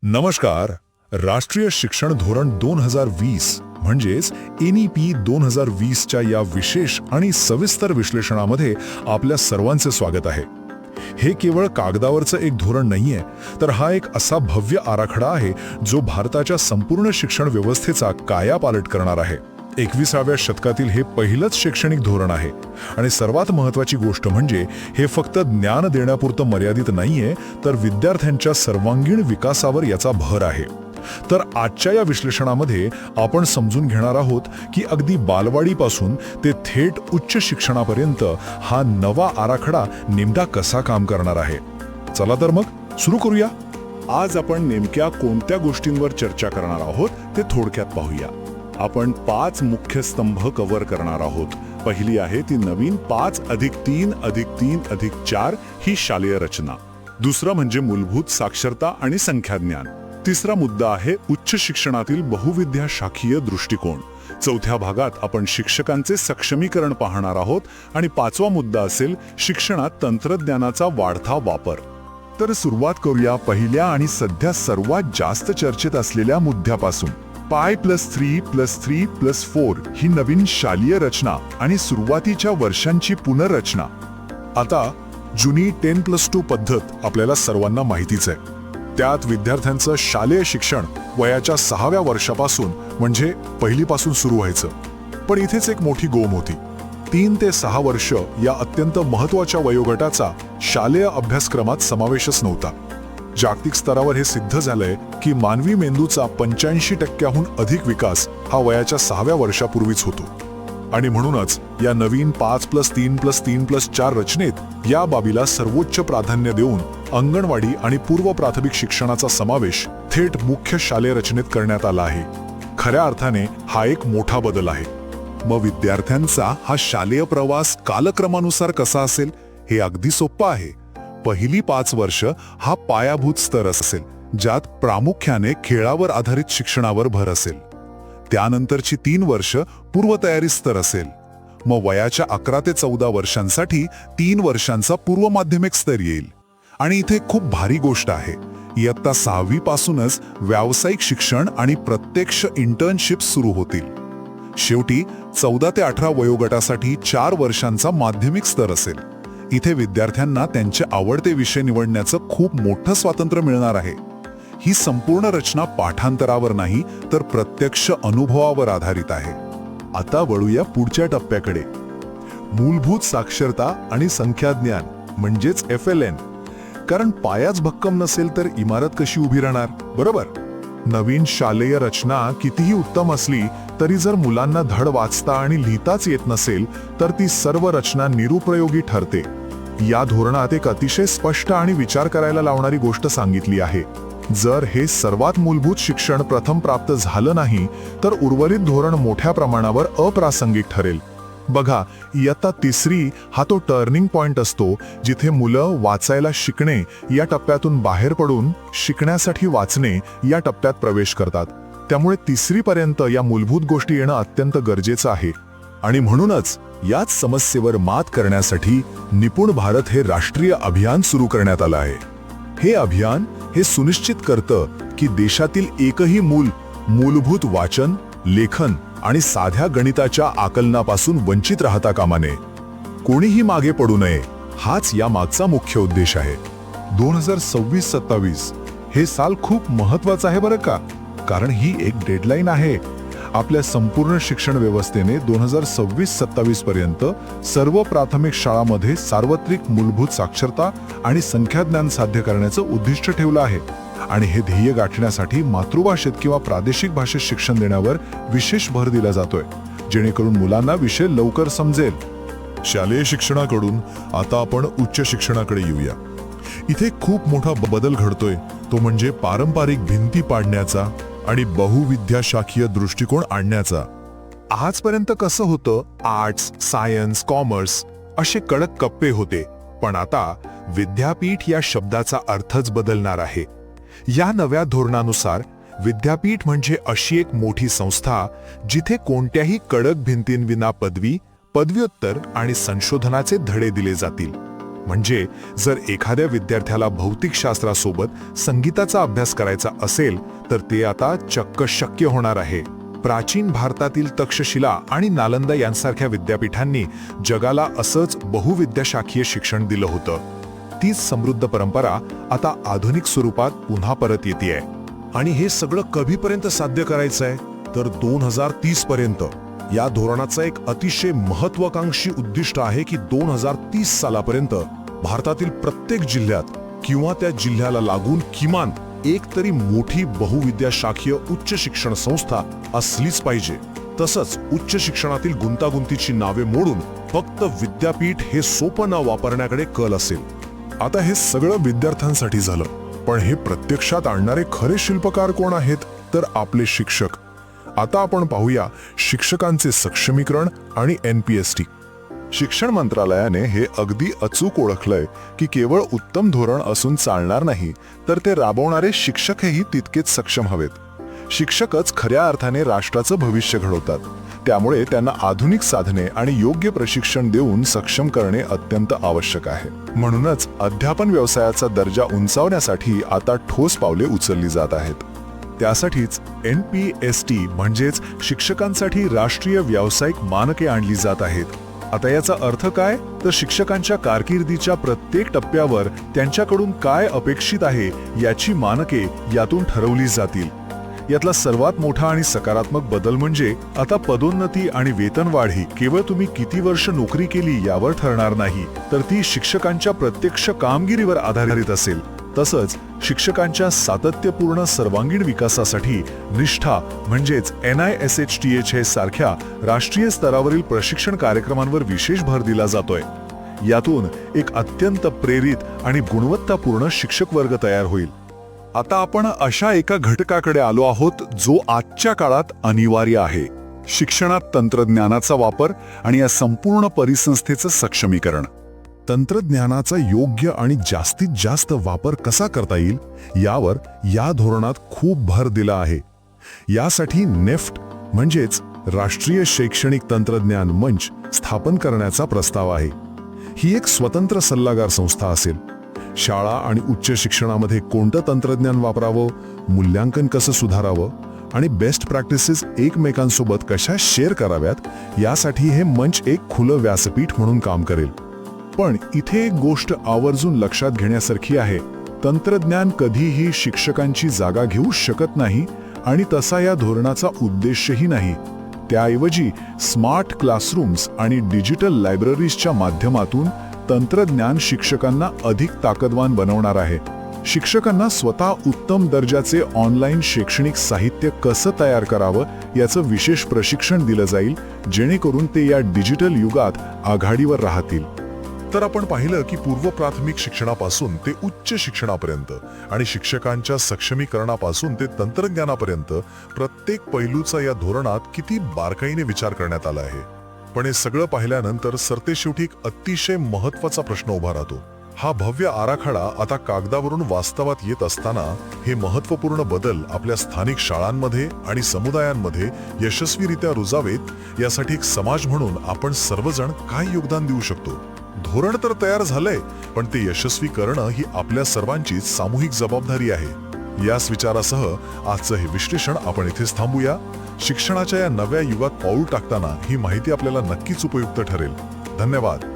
नमस्कार. राष्ट्रीय शिक्षण धोरण 2020 म्हणजेच NEP 2020च्या या विशेष आणि सविस्तर विश्लेषणामध्ये आपल्या सर्वांचे स्वागत आहे. हे केवळ कागदावरचं एक धोरण नाहीये, तर हा एक असा भव्य आराखडा आहे जो भारताच्या संपूर्ण शिक्षण व्यवस्थेचा कायापालट करणार आहे. 21व्या शतकातील हे पहिलंच शैक्षणिक धोरण आहे आणि सर्वात महत्त्वाची गोष्ट म्हणजे हे फक्त ज्ञान देण्यापुरतं मर्यादित नाहीये, तर विद्यार्थ्यांच्या सर्वांगीण विकासावर याचा भर आहे. तर आजच्या या विश्लेषणामध्ये आपण समजून घेणार आहोत की अगदी बालवाडीपासून ते थेट उच्च शिक्षणापर्यंत हा नवा आराखडा नेमका कसा काम करणार आहे. चला तर मग सुरू करूया. आज आपण नेमक्या कोणत्या गोष्टींवर चर्चा करणार आहोत ते थोडक्यात पाहूया. आपण 5 मुख्य स्तंभ कव्हर करणार आहोत. पहिली आहे ती नवीन 5+3+3+4 ही शालेय रचना. दुसरं म्हणजे मूलभूत साक्षरता आणि संख्याज्ञान. तिसरा मुद्दा आहे उच्च शिक्षणातील बहुविद्याशाखीय दृष्टिकोन. चौथ्या भागात आपण शिक्षकांचे सक्षमीकरण पाहणार आहोत आणि 5वा मुद्दा असेल शिक्षणात तंत्रज्ञानाचा वाढता वापर. तर सुरुवात करूया पहिल्या आणि सध्या सर्वात जास्त चर्चेत असलेल्या मुद्द्यापासून. 5+3+3+4 ही नवीन शालेय रचना आणि सुरुवातीच्या वर्षांची पुनर्रचना. आता जुनी 10+2 पद्धत आपल्याला सर्वांना माहितीच आहे. त्यात विद्यार्थ्यांचं शालेय शिक्षण वयाच्या 6व्या वर्षापासून म्हणजे पहिलीपासून सुरू व्हायचं. पण इथेच एक मोठी गोम होती. 3 ते 6 वर्ष या अत्यंत महत्त्वाच्या वयोगटाचा शालेय अभ्यासक्रमात समावेशच नव्हता. जागतिक स्तरावर हे सिद्ध झालंय की मानवी मेंदूचा 85%हून अधिक विकास हा वयाच्या 6व्या वर्षापूर्वीच होतो. आणि म्हणूनच या नवीन 5+3+3+4 रचनेत या बाबीला सर्वोच्च प्राधान्य देऊन अंगणवाडी आणि पूर्व प्राथमिक शिक्षणाचा समावेश थेट मुख्य शालेय रचनेत करण्यात आला आहे. खऱ्या अर्थाने हा एक मोठा बदल आहे. मग विद्यार्थ्यांचा हा शालेय प्रवास कालक्रमानुसार कसा असेल हे अगदी सोपं आहे. पहिली 5 वर्ष हा पायाभूत स्तर असेल, ज्यात प्रामुख्याने खेळावर आधारित शिक्षणावर भर असेल. त्यानंतरची 3 वर्ष पूर्वतयारी स्तर असेल. मग वयाच्या 11 ते 14 वर्षांसाठी 3 वर्षांचा पूर्व माध्यमिक स्तर येईल. आणि इथे खूप भारी गोष्ट आहे, इयत्ता 6वी पासूनच व्यावसायिक शिक्षण आणि प्रत्यक्ष इंटर्नशिप सुरू होतील. शेवटी 14 ते 18 वयोगटासाठी 4 वर्षांचा माध्यमिक स्तर असेल. इथे विद्यार्थ्यांना त्यांचे आवडते विषय निवडण्याचं खूप मोठं स्वातंत्र्य मिळणार आहे. ही संपूर्ण रचना पाठांतरावर नाही, तर प्रत्यक्ष अनुभवावर आधारित आहे. आता वळूया पुढच्या टप्प्याकडे. मूलभूत साक्षरता आणि संख्याज्ञान म्हणजेच FLN. कारण पायाच भक्कम नसेल तर इमारत कशी उभी राहणार, बरोबर? नवीन शालेय रचना कितीही उत्तम असली तरी जर मुलांना धड वाचता आणि लिहिताच येत नसेल तर ती सर्व रचना निरुपयोगी ठरते. या धोरणात एक अतिशय स्पष्ट आणि विचार करायला लावणारी गोष्ट सांगितली आहे. जर हे सर्वात मूलभूत शिक्षण प्रथम प्राप्त झालं नाही तर उर्वरित धोरण मोठ्या प्रमाणावर अप्रासंगिक ठरेल. बघा, इयत्ता 3री हा तो टर्निंग पॉइंट असतो जिथे मुलं वाचायला शिकणे या टप्प्यातून बाहेर पडून शिकण्यासाठी वाचणे या टप्प्यात प्रवेश करतात. त्यामुळे 3री पर्यंत या मूलभूत गोष्टी येणं अत्यंत गरजेचं आहे. आणि म्हणूनच याच समस्येवर मात करण्यासाठी निपुण भारत हे राष्ट्रीय अभियान सुरू करण्यात आलं आहे. हे अभियान हे सुनिश्चित करतं की देशातील एकही मूल मूलभूत वाचन, लेखन आणि साध्या गणिताच्या आकलनापासून वंचित राहता कामा नये. कोणीही मागे पडू नये, हाच या मागचा मुख्य उद्देश आहे. 2026-27 हे साल खूप महत्वाचं आहे बरं का, कारण ही एक डेडलाईन आहे. आपल्या संपूर्ण शिक्षण व्यवस्थेने 2026-27 पर्यंत सर्व प्राथमिक शाळांमध्ये सार्वत्रिक मूलभूत साक्षरता आणि संख्याज्ञान साध्य करण्याचं उद्दिष्ट ठेवलं आहे. आणि हे ध्येय गाठण्यासाठी मातृभाषेत किंवा प्रादेशिक भाषेत शिक्षण देण्यावर विशेष भर दिला जातोय, जेणेकरून मुलांना विषय लवकर समजेल. शालेय शिक्षणाकडून आता आपण उच्च शिक्षणाकडे येऊया. इथे खूप मोठा बदल घडतोय, तो म्हणजे पारंपरिक भिंती पाडण्याचा आणि बहुविद्याशाखीय दृष्टिकोन आणण्याचा. आजपर्यंत कसं होतं, आर्ट्स, सायन्स, कॉमर्स असे कडक कप्पे होते, पण आता विद्यापीठ या शब्दाचा अर्थच बदलणार आहे. या नव्या धोरणानुसार विद्यापीठ म्हणजे अशी एक मोठी संस्था जिथे कोणत्याही कडक भिंतींविना पदवी, पदव्युत्तर आणि संशोधनाचे धडे दिले जातील. म्हणजे जर एखाद्या विद्यार्थ्याला भौतिकशास्त्रासोबत संगीताचा अभ्यास करायचा असेल तर ते आता चक्क शक्य होणार आहे. प्राचीन भारतातील तक्षशिला आणि नालंदा यांसारख्या विद्यापीठांनी जगाला असंच बहुविद्याशाखीय शिक्षण दिलं होतं. तीच समृद्ध परंपरा आता आधुनिक स्वरूपात पुन्हा परत येतेय. आणि हे सगळं कधीपर्यंत साध्य करायचं आहे तर 2030 पर्यंत. या धोरणाचं एक अतिशय महत्वाकांक्षी उद्दिष्ट आहे की 2030 सालापर्यंत भारतातील प्रत्येक जिल्ह्यात किंवा त्या जिल्ह्याला लागून किमान एक तरी मोठी बहुविद्याशाखीय उच्च शिक्षण संस्था असलीच पाहिजे. तसंच उच्च शिक्षणातील गुंतागुंतीची नावे मोडून फक्त विद्यापीठ हे सोपं नाव वापरण्याकडे कल असेल. आता हे सगळं विद्यार्थ्यांसाठी झालं, पण हे प्रत्यक्षात आणणारे खरे शिल्पकार कोण आहेत? तर आपले शिक्षक. आता आपण पाहूया शिक्षकांचे सक्षमीकरण आणि NPST. शिक्षण मंत्रालयाने हे अगदी अचूक ओळखलंय की केवळ उत्तम धोरण असून चालणार नाही, तर ते राबवणारे शिक्षकही तितकेच सक्षम हवेत. शिक्षकच खऱ्या अर्थाने राष्ट्राचं भविष्य घडवतात. त्यामुळे त्यांना आधुनिक साधने आणि योग्य प्रशिक्षण देऊन सक्षम करणे अत्यंत आवश्यक आहे. म्हणूनच अध्यापन व्यवसायाचा दर्जा उंचावण्यासाठी आता ठोस पावले उचलली जात आहेत. त्यासाठीच NPST म्हणजेच शिक्षकांसाठी राष्ट्रीय व्यावसायिक मानके आणली जात आहेत. आता याचा अर्थ काय? तर शिक्षकांच्या कारकिर्दीच्या प्रत्येक टप्प्यावर त्यांच्याकडून काय अपेक्षित आहे याची मानके यातून ठरवली जातील. यातला सर्वात मोठा आणि सकारात्मक बदल म्हणजे आता पदोन्नती आणि वेतनवाढ ही केवळ तुम्ही किती वर्ष नोकरी केली यावर ठरणार नाही, तर ती शिक्षकांच्या प्रत्यक्ष कामगिरीवर आधारित असेल. तसंच शिक्षकांच्या सातत्यपूर्ण सर्वांगीण विकासासाठी निष्ठा म्हणजेच NISHTH सारख्या राष्ट्रीय स्तरावरील प्रशिक्षण कार्यक्रमांवर विशेष भर दिला जातोय. यातून एक अत्यंत प्रेरित आणि गुणवत्तापूर्ण शिक्षक वर्ग तयार होईल. आता आपण अशा एका घटकाकडे आलो आहोत जो आजच्या काळात अनिवार्य आहे. शिक्षणात तंत्रज्ञानाचा वापर आणि या संपूर्ण परिसंस्थेचं सक्षमीकरण. तंत्रज्ञानाचा योग्य आणि जास्तीत जास्त वापर कसा करता येईल यावर या धोरणात खूप भर दिला आहे. यासाठी नेफ्ट म्हणजेच राष्ट्रीय शैक्षणिक तंत्रज्ञान मंच स्थापन करण्याचा प्रस्ताव आहे. ही एक स्वतंत्र सल्लागार संस्था असेल. शाळा आणि उच्च शिक्षणामध्ये कोणतं तंत्रज्ञान वापरावं, मूल्यांकन कसं सुधारावं आणि बेस्ट प्रॅक्टिसेस एकमेकांसोबत कशा शेअर कराव्यात यासाठी हे मंच एक खुलं व्यासपीठ म्हणून काम करेल. पण इथे एक गोष्ट आवर्जून लक्षात घेण्यासारखी आहे. तंत्रज्ञान कधीही शिक्षकांची जागा घेऊ शकत नाही आणि तसा या धोरणाचा उद्देशही नाही. त्याऐवजी स्मार्ट क्लासरूम्स आणि डिजिटल लायब्ररीजच्या माध्यमातून तंत्रज्ञान शिक्षकांना अधिक ताकदवान बनवणार आहे. शिक्षकांना स्वतः उत्तम दर्जाचे ऑनलाईन शैक्षणिक साहित्य कसं तयार करावं याचं विशेष प्रशिक्षण दिलं जाईल, जेणेकरून ते या डिजिटल युगात आघाडीवर राहतील. तर आपण पाहिलं की पूर्व प्राथमिक शिक्षणापासून ते उच्च शिक्षणापर्यंत आणि शिक्षकांच्या सक्षमीकरणापासून ते तंत्रज्ञानापर्यंत प्रत्येक पैलूचा या धोरणात किती बारकाईने विचार करण्यात आला आहे. पण हे सगळं पाहिल्यानंतर सरतेशेवटी एक अतिशय महत्वाचा प्रश्न उभा राहतो. हा भव्य आराखडा आता कागदावरून वास्तवात येत असताना हे महत्वपूर्ण बदल आपल्या स्थानिक शाळांमध्ये आणि समुदायांमध्ये यशस्वीरित्या रुजावेत यासाठी एक समाज म्हणून आपण सर्वजण काय योगदान देऊ शकतो? धोरण तर तयार झालंय, पण ते यशस्वी करणं ही आपल्या सर्वांचीच सामूहिक जबाबदारी आहे. याच विचारासह आजचं हे विश्लेषण आपण इथेच थांबूया. शिक्षणाच्या या नव्या युगात पाऊल टाकताना ही माहिती आपल्याला नक्कीच उपयुक्त ठरेल. धन्यवाद.